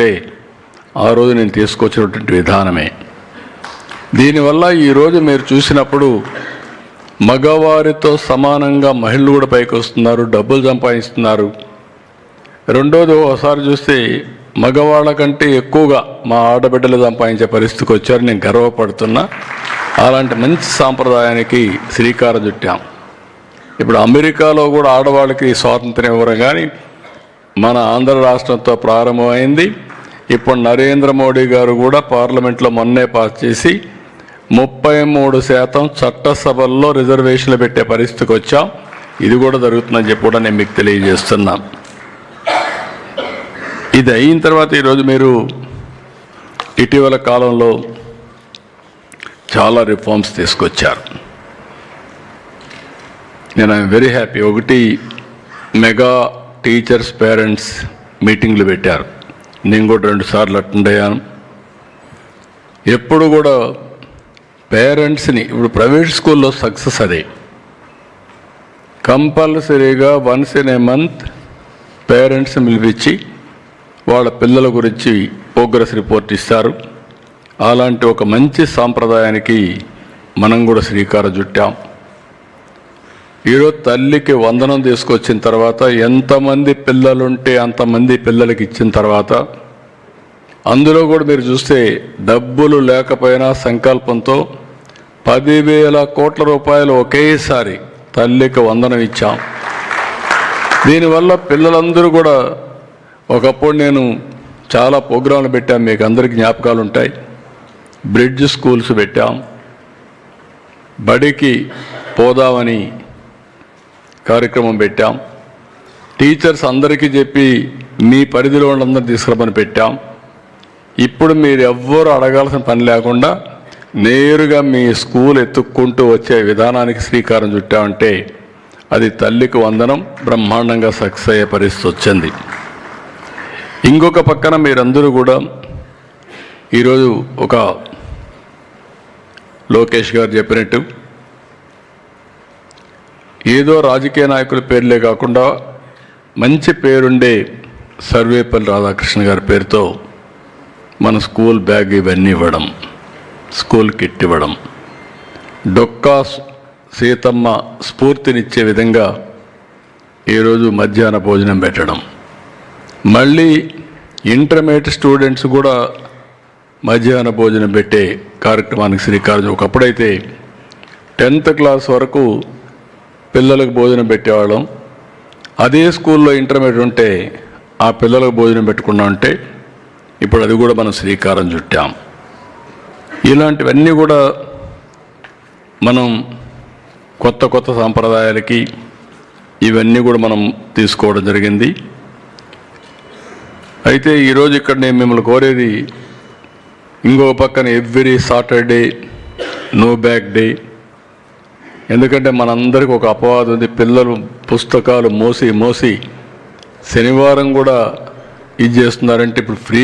అంటే ఆ రోజు నేను తీసుకొచ్చినటువంటి విధానమే. దీనివల్ల ఈరోజు మీరు చూసినప్పుడు మగవారితో సమానంగా మహిళలు కూడా పైకి వస్తున్నారు, డబ్బులు సంపాదిస్తున్నారు. రెండోది ఒకసారి చూస్తే మగవాళ్ళ కంటే ఎక్కువగా మా ఆడబిడ్డలు సంపాదించే పరిస్థితికి వచ్చారు. నేను గర్వపడుతున్నా. అలాంటి మంచి సాంప్రదాయానికి శ్రీకారం చుట్టాం. ఇప్పుడు అమెరికాలో కూడా ఆడవాళ్ళకి స్వాతంత్ర్యం ఇవ్వరు, కానీ మన ఆంధ్ర రాష్ట్రంతో ప్రారంభమైంది. ఇప్పుడు నరేంద్ర మోడీ గారు కూడా పార్లమెంట్లో మొన్నే పాస్ చేసి 33% చట్టసభల్లో రిజర్వేషన్లు పెట్టే పరిస్థితికి వచ్చాం. ఇది కూడా జరుగుతుందని చెప్పి కూడా నేను మీకు తెలియజేస్తున్నాను. ఇది అయిన తర్వాత ఈరోజు మీరు ఇటీవల కాలంలో చాలా రిఫార్మ్స్ తీసుకొచ్చారు. నేను ఐఎమ్ వెరీ హ్యాపీ. ఒకటి, మెగా టీచర్స్ పేరెంట్స్ మీటింగ్లు పెట్టారు. నేను కూడా 2 సార్లు అటెండ్ అయ్యాను. ఎప్పుడు కూడా పేరెంట్స్ని, ఇప్పుడు ప్రైవేట్ స్కూల్లో సక్సెస్ అదే, కంపల్సరీగా వన్స్ ఇన్ ఏ మంత్ పేరెంట్స్ని పిలిపించి వాళ్ళ పిల్లల గురించి ప్రోగ్రెస్ రిపోర్ట్ ఇస్తారు. అలాంటి ఒక మంచి సాంప్రదాయానికి మనం కూడా శ్రీకారం చుట్టాం. ఈరోజు తల్లికి వందనం తీసుకొచ్చిన తర్వాత ఎంతమంది పిల్లలుంటే అంతమంది పిల్లలకి ఇచ్చిన తర్వాత అందులో కూడా మీరు చూస్తే డబ్బులు లేకపోయినా సంకల్పంతో 10,000 కోట్ల రూపాయలు ఒకేసారి తల్లికి వందనం ఇచ్చాం. దీనివల్ల పిల్లలందరూ కూడా, ఒకప్పుడు నేను చాలా ప్రోగ్రాంలు పెట్టాం, మీకు అందరికీ జ్ఞాపకాలు ఉంటాయి. బ్రిడ్జ్ స్కూల్స్ పెట్టాం, బడికి పోదామని కార్యక్రమం పెట్టాం. టీచర్స్ అందరికీ చెప్పి మీ పరిధిలో వాళ్ళందరూ తీసుకురమని పెట్టాం. ఇప్పుడు మీరు ఎవ్వరూ అడగాల్సిన పని లేకుండా నేరుగా మీ స్కూల్ ఎత్తుక్కుంటూ వచ్చే విధానానికి శ్రీకారం చుట్టామంటే అది తల్లికి వందనం బ్రహ్మాండంగా సక్సెస్ అయ్యే పరిస్థితి వచ్చింది. ఇంకొక పక్కన మీరందరూ కూడా ఈరోజు ఒక లోకేష్ గారు చెప్పినట్టు ఏదో రాజకీయ నాయకుల పేర్లే కాకుండా మంచి పేరుండే సర్వేపల్లి రాధాకృష్ణ గారి పేరుతో మన స్కూల్ బ్యాగ్ ఇవన్నీ ఇవ్వడం, స్కూల్ కిట్ ఇవ్వడం, డొక్కా సీతమ్మ స్ఫూర్తినిచ్చే విధంగా ఈరోజు మధ్యాహ్న భోజనం పెట్టడం, మళ్ళీ ఇంటర్మీడియట్ స్టూడెంట్స్ కూడా మధ్యాహ్న భోజనం పెట్టే కార్యక్రమానికి శ్రీకారం. ఒకప్పుడైతే 10th క్లాస్ వరకు పిల్లలకు భోజనం పెట్టేవాళ్ళం. అదే స్కూల్లో ఇంటర్మీడియట్ ఉంటే ఆ పిల్లలకు భోజనం పెట్టుకున్నా ఉంటే ఇప్పుడు అది కూడా మనం శ్రీకారం చుట్టాం. ఇలాంటివన్నీ కూడా మనం కొత్త కొత్త సాంప్రదాయాలకి ఇవన్నీ కూడా మనం తీసుకోవడం జరిగింది. అయితే ఈరోజు ఇక్కడ నేను మిమ్మల్ని కోరేది, ఇంకొక పక్కన every Saturday no bag day. ఎందుకంటే మనందరికీ ఒక అపవాదం ఉంది, పిల్లలు పుస్తకాలు మోసి శనివారం కూడా ఇది చేస్తున్నారంటే ఇప్పుడు ఫ్రీ